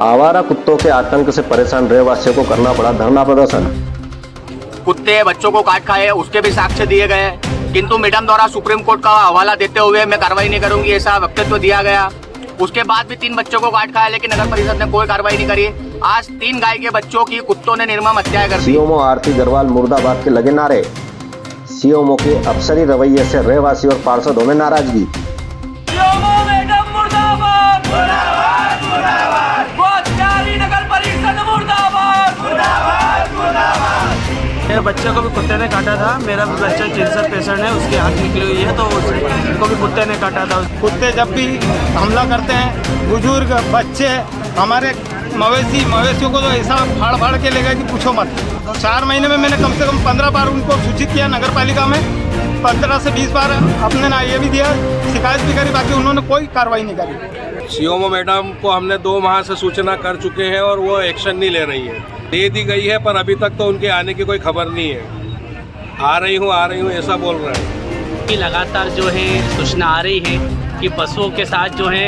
आवारा कुत्तों के आतंक से परेशान रहवासियों को करना पड़ा धरना प्रदर्शन। कुत्ते बच्चों को काट खाए उसके भी साक्ष्य दिए गए, किंतु मैडम द्वारा सुप्रीम कोर्ट का हवाला देते हुए मैं कार्रवाई नहीं करूंगी ऐसा वक्तव्य दिया गया। उसके बाद भी 3 बच्चों को काट खाया, लेकिन नगर परिषद ने कोई कार्रवाई नहीं करी। आज 3 गाय के बच्चों की कुत्तों ने निर्मम हत्या कर दी। सीएमओ आरती गरवाल मुर्दाबाद के लगे नारे। सीएमओ के अफसरी रवैये से रहवासी और पार्षदों में नाराजगी। मेरे बच्चे को भी कुत्ते ने काटा था। मेरा भी बच्चा कैंसर पेशेंट है, उसकी आँख निकली हुई है, तो उसको भी कुत्ते ने काटा था। कुत्ते जब भी हमला करते हैं, बुजुर्ग बच्चे हमारे मवेशियों को तो ऐसा फाड़ फाड़ के लेगा कि पूछो मत। 4 महीने में मैंने कम से कम 15 बार उनको सूचित किया नगर पालिका में, 15 से 20 बार अपने ना ये भी दिया, शिकायत भी करी, बाकी उन्होंने कोई कार्रवाई नहीं करी। सीएमओ मैडम को हमने 2 माह से सूचना कर चुके हैं और वो एक्शन नहीं ले रही है। दे दी गई है पर अभी तक तो उनके आने की कोई खबर नहीं है। आ रही हूँ ऐसा बोल रहे हैं कि लगातार जो है सूचना आ रही है कि पशुओं के साथ जो है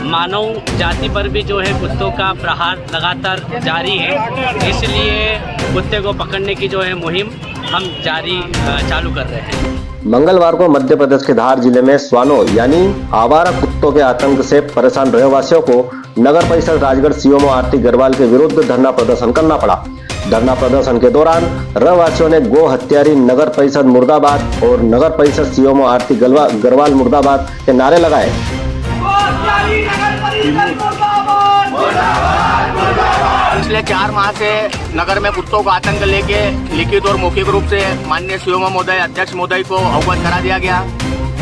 मानव जाति पर भी जो है कुत्तों का प्रहार लगातार जारी है। इसलिए कुत्ते को पकड़ने की जो है मुहिम हम चालू कर रहे हैं। मंगलवार को मध्य प्रदेश के धार जिले में स्वानों यानी आवारा कुत्तों के आतंक से परेशान रहवासियों को नगर परिषद राजगढ़ सीएमओ आरती गरवाल के विरुद्ध धरना प्रदर्शन करना पड़ा। धरना प्रदर्शन के दौरान रहवासियों ने गो हत्यारी नगर परिषद मुर्दाबाद और नगर परिषद सीएमओ आरती गरवाल मुर्दाबाद के नारे लगाए। पिछले 4 माह से नगर में कुत्तों का आतंक लेके लिखित और मौखिक रूप से माननीय सीएमओ महोदय अध्यक्ष महोदय को अवगत करा दिया गया।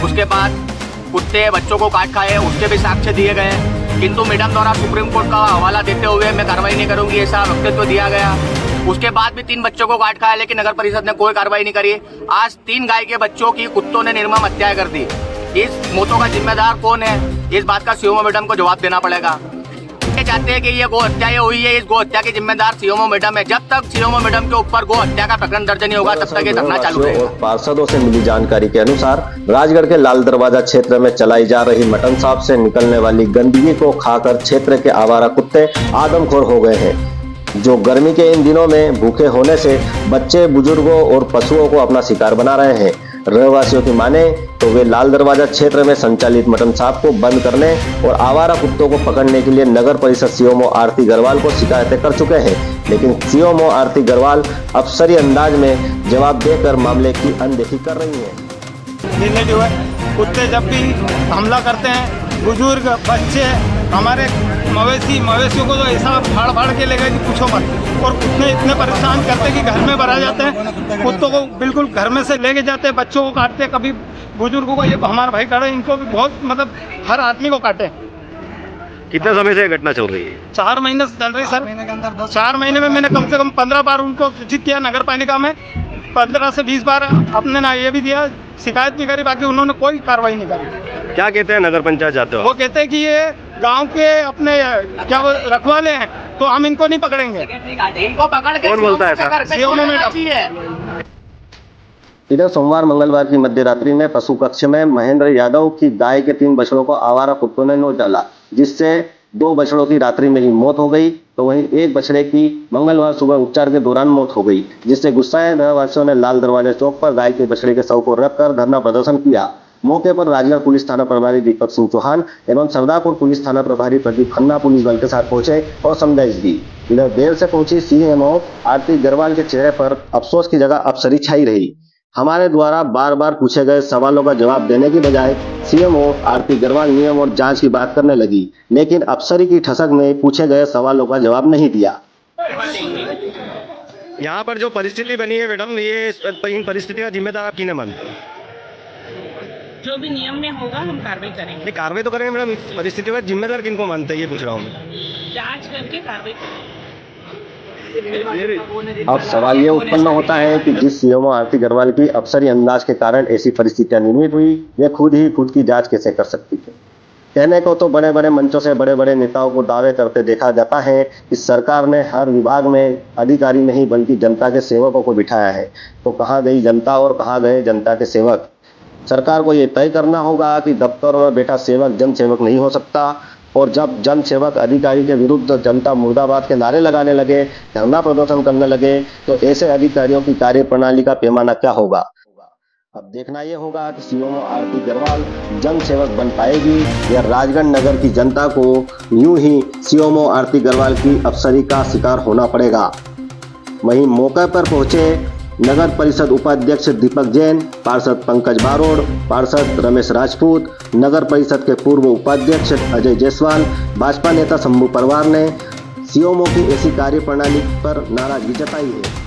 उसके बाद कुत्ते बच्चों को काट खाए उसके भी साक्ष्य दिए गए, किंतु मैडम द्वारा सुप्रीम कोर्ट का हवाला देते हुए मैं कार्रवाई नहीं करूंगी ऐसा वक्तव्य दिया गया। उसके बाद भी 3 बच्चों को काट खाया, लेकिन नगर परिषद ने कोई कार्रवाई नहीं करी। आज 3 गाय के बच्चों की कुत्तों ने निर्मम हत्या कर दी। इस मौतों का जिम्मेदार कौन है, इस बात का सीएमओ मैडम को जवाब देना पड़ेगा। चाहते हैं कि ये गो हत्या हुई है, इस गो हत्या के जिम्मेदार सीएमओ मैडम है। जब तक सीएमओ मैडम के ऊपर गो हत्या का प्रकरण दर्ज नहीं होगा तब तक ये धरना चालू रहेगा। पार्षदों से मिली जानकारी के अनुसार राजगढ़ के लाल दरवाजा क्षेत्र में चलाई जा रही मटन शॉप से निकलने वाली गंदगी को खाकर क्षेत्र के आवारा कुत्ते आदमखोर हो गए हैं, जो गर्मी के इन दिनों में भूखे होने से बच्चे, बुजुर्गों और पशुओं को अपना शिकार बना रहे हैं। रहवासियों की माने तो वे लाल दरवाजा क्षेत्र में संचालित मटन शॉप को बंद करने और आवारा कुत्तों को पकड़ने के लिए नगर परिषद सीएमओ आरती गरवाल को शिकायतें कर चुके हैं, लेकिन सीएमओ आरती गरवाल अफसरी अंदाज में जवाब देकर मामले की अनदेखी कर रही है। निर्णय जो है, कुत्ते जब भी हमला करते हैं, बुजुर्ग बच्चे हमारे मवेशियों को तो ऐसा फाड़ फाड़ के लेगा कि पूछो मत। और कुत्ते इतने परेशान करते कि घर में भरा जाते हैं, कुत्तों को बिल्कुल घर में से लेके जाते हैं, बच्चों को काटते हैं, कभी बुजुर्गों को। ये हमारे भाई खड़े, इनको भी बहुत मतलब हर आदमी को काटे। कितने समय से घटना चल रही है? 4 महीने से चल रही सर। 4 महीने में मैंने कम से कम 15 बार उनको सूचित किया नगर पालिका में, 15 से 20 बार अपने ना ये भी दिया, शिकायत भी करी, बाकी उन्होंने कोई कार्रवाई नहीं करी। क्या कहते हैं नगर पंचायत जाते हो? वो कहते हैं कि ये गांव के अपने क्या रखवाले हैं, तो हम इनको नहीं पकड़ेंगे। इनको पकड़ के कौन बोलता है ऐसा? इधर सोमवार मंगलवार की मध्य रात्रि में पशु कक्ष में महेंद्र यादव की गाय के 3 बछड़ों को आवारा कुत्तों ने नोच डाला, जिससे 2 बछड़ों की रात्रि में ही मौत हो गई, तो वहीं एक बछड़े की मंगलवार सुबह उपचार के दौरान मौत हो गई, जिससे गुस्साए रहवासियों ने लाल दरवाजा चौक पर गाय के बछड़े के शव को रखकर धरना प्रदर्शन किया। मौके पर राजगढ़ पुलिस थाना प्रभारी दीपक सिंह चौहान एवं सरदारपुर पुलिस थाना प्रभारी प्रदीप खन्ना पुलिस बल के साथ पहुंचे और समझाइश दी। इधर देर से पहुंची सीएमओ आरती गरवाल के चेहरे पर अफसोस की जगह अफसरी छाई रही। हमारे द्वारा बार बार पूछे गए सवालों का जवाब देने की बजाय सीएमओ आरती गरवाल नियम और जांच की बात करने लगी, लेकिन अफसरी की ठसक में पूछे गए सवालों का जवाब नहीं दिया। यहाँ पर जो परिस्थिति बनी है मैडम, ये इन परिस्थिति का जिम्मेदार आप किन्हें मानते हैं? जो भी नियम में होगा हम कार्रवाई करेंगे। नहीं, कार्रवाई तो करेंगे मैडम, इस परिस्थिति का जिम्मेदार किनको मानते हैं ये पूछ रहा हूँ मैं। जांच करके कार्रवाई करेंगे। अब सवाल ये उत्पन्न होता है कि जिस सीएमओ आरती गरवाल की अफसरी अंदाज के कारण ऐसी परिस्थितियां निर्मित हुई, वे खुद की जांच कैसे कर सकती है? कहने को तो बड़े बड़े मंचों से बड़े बड़े नेताओं को दावे करते देखा जाता है कि सरकार ने हर विभाग में अधिकारी नहीं बल्कि जनता के सेवकों को बिठाया है, तो कहाँ गई जनता और कहाँ गए जनता के सेवक? सरकार को ये तय करना होगा कि दफ्तर में बैठा सेवक जन सेवक नहीं हो सकता और जब जन सेवक अधिकारी के विरुद्ध जनता मुर्दाबाद के नारे लगाने लगे, धरना प्रदर्शन करने लगे, तो ऐसे अधिकारियों की कार्यप्रणाली का पैमाना क्या होगा? अब देखना यह होगा कि सीएमओ आरती गरवाल जन सेवक बन पाएगी या राजगढ़ नगर की जनता को यूं ही सीएमओ आरती गरवाल की अफसरी का शिकार होना पड़ेगा। वहीं मौके पर पहुंचे नगर परिषद उपाध्यक्ष दीपक जैन, पार्षद पंकज बारोड़, पार्षद रमेश राजपूत, नगर परिषद के पूर्व उपाध्यक्ष अजय जायसवाल, भाजपा नेता शंभू परवार ने सीएमओ की ऐसी कार्यप्रणाली पर नाराजगी जताई है।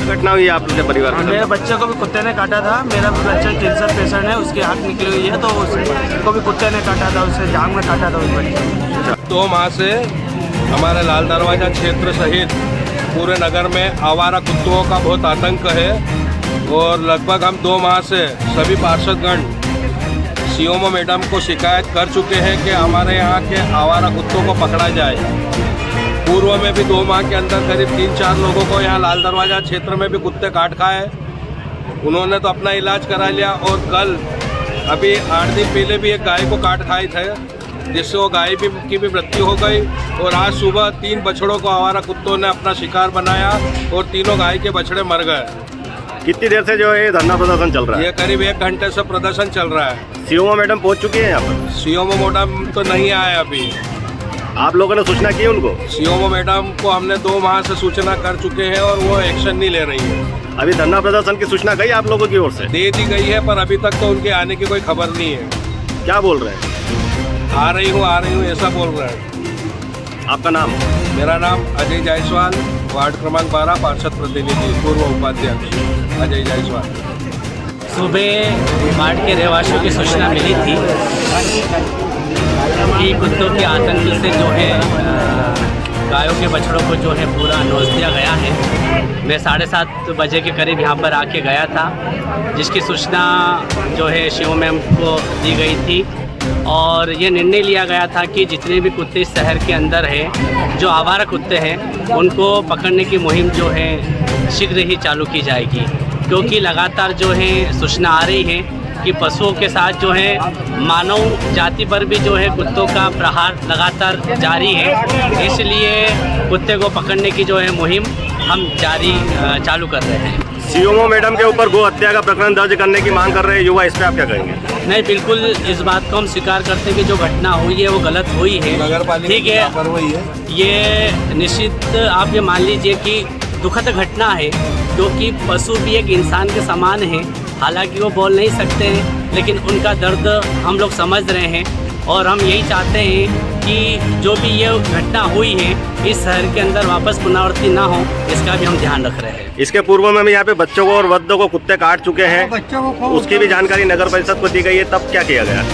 घटना हुई आप लोग के परिवार में? मेरे बच्चे को भी कुत्ते ने काटा था। मेरा भी बच्चा कैंसर पेशेंट है, उसकी आँख निकली हुई है, तो उसको भी कुत्ते ने काटा था, उससे जांग में काटा था उस बच्चे। 2 माह से हमारे लाल दरवाजा क्षेत्र सहित पूरे नगर में आवारा कुत्तों का बहुत आतंक है और लगभग हम 2 माह से सभी पार्षदगण सीएमओ मैडम को शिकायत कर चुके हैं कि हमारे यहाँ के आवारा कुत्तों को पकड़ा जाए। पूर्व में भी 2 माह के अंदर करीब 3-4 लोगों को यहाँ लाल दरवाजा क्षेत्र में भी कुत्ते काट खाए। उन्होंने तो अपना इलाज करा लिया और कल अभी 8 दिन पहले भी एक गाय को काट खाए थे, जिससे वो गाय की भी मृत्यु हो गई। और आज सुबह 3 बछड़ों को आवारा कुत्तों ने अपना शिकार बनाया और तीनों गाय के बछड़े मर गए। कितनी देर से जो ये धरना प्रदर्शन चल रहा है? ये करीब 1 घंटे से प्रदर्शन चल रहा है। सीएमओ मैडम पहुंच चुकी है यहाँ पर? सीएमओ मैडम तो नहीं आए अभी। आप लोगों ने सूचना की उनको? सीएमओ मैडम को हमने 2 माह से सूचना कर चुके हैं और वो एक्शन नहीं ले रही है। अभी धरना प्रदर्शन की सूचना गई आप लोगों की ओर से? दे दी गई है पर अभी तक तो उनके आने की कोई खबर नहीं है। क्या बोल रहे हैं? आ रही हूँ ऐसा बोल रहे हैं। आपका नाम? मेरा नाम अजय जायसवाल, वार्ड क्रमांक 12, पार्षद प्रतिनिधि, पूर्व उपाध्यक्ष अजय जायसवाल। सुबह वार्ड के रहवासियों की सूचना मिली थी कि कुत्तों के आतंक से जो है गायों के बछड़ों को जो है पूरा नोच दिया गया है। मैं 7:30 बजे के करीब यहाँ पर आके गया था, जिसकी सूचना जो है सीएमओ मैम को दी गई थी और ये निर्णय लिया गया था कि जितने भी कुत्ते इस शहर के अंदर हैं, जो आवारा कुत्ते हैं, उनको पकड़ने की मुहिम जो है शीघ्र ही चालू की जाएगी, क्योंकि लगातार जो है सूचना आ रही है कि पशुओं के साथ जो है मानव जाति पर भी जो है कुत्तों का प्रहार लगातार जारी है। इसलिए कुत्ते को पकड़ने की जो है मुहिम हम चालू कर रहे हैं। सीएमओ मैडम के ऊपर गौ हत्या का प्रकरण दर्ज करने की मांग कर रहे हैं युवा, इस पे आप क्या कहेंगे? नहीं, बिल्कुल इस बात को हम स्वीकार करते हैं कि जो घटना हुई है वो गलत हुई है, ठीक है। ये निश्चित आप ये मान लीजिए कि दुखद घटना है, क्योंकि पशु भी एक इंसान के समान है। हालांकि वो बोल नहीं सकते हैं, लेकिन उनका दर्द हम लोग समझ रहे हैं और हम यही चाहते हैं कि जो भी ये घटना हुई है इस शहर के अंदर वापस पुनरावृत्ति ना हो, इसका भी हम ध्यान रख रहे हैं। इसके पूर्व में भी यहाँ पे बच्चों को और वृद्धों को कुत्ते काट चुके हैं, उसकी भी जानकारी नगर परिषद को दी गई है, तब क्या किया गया?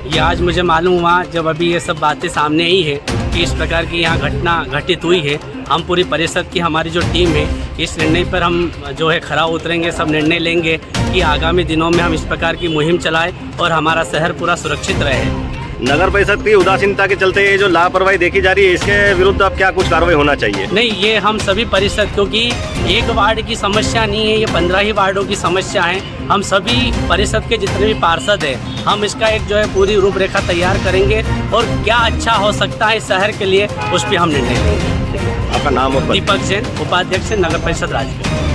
ये आज मुझे मालूम हुआ जब अभी ये सब बातें सामने आई है कि इस प्रकार की यहाँ घटना घटित हुई है। हम पूरी परिषद की हमारी जो टीम है, इस निर्णय पर हम जो है खरा उतरेंगे, सब निर्णय लेंगे कि आगामी दिनों में हम इस प्रकार की मुहिम चलाएं और हमारा शहर पूरा सुरक्षित रहे। नगर परिषद की उदासीनता के चलते ये जो लापरवाही देखी जा रही है, इसके विरुद्ध अब क्या कुछ कार्रवाई होना चाहिए? नहीं, ये हम सभी परिषद, क्योंकि एक वार्ड की समस्या नहीं है, ये 15 ही वार्डों की समस्या है। हम सभी परिषद के जितने भी पार्षद हैं, हम इसका एक जो है पूरी रूपरेखा तैयार करेंगे और क्या अच्छा हो सकता है इस शहर के लिए, उस पर हम निर्णय लेंगे। आपका नाम? दीपक जैन, उपाध्यक्ष नगर परिषद राजगढ़।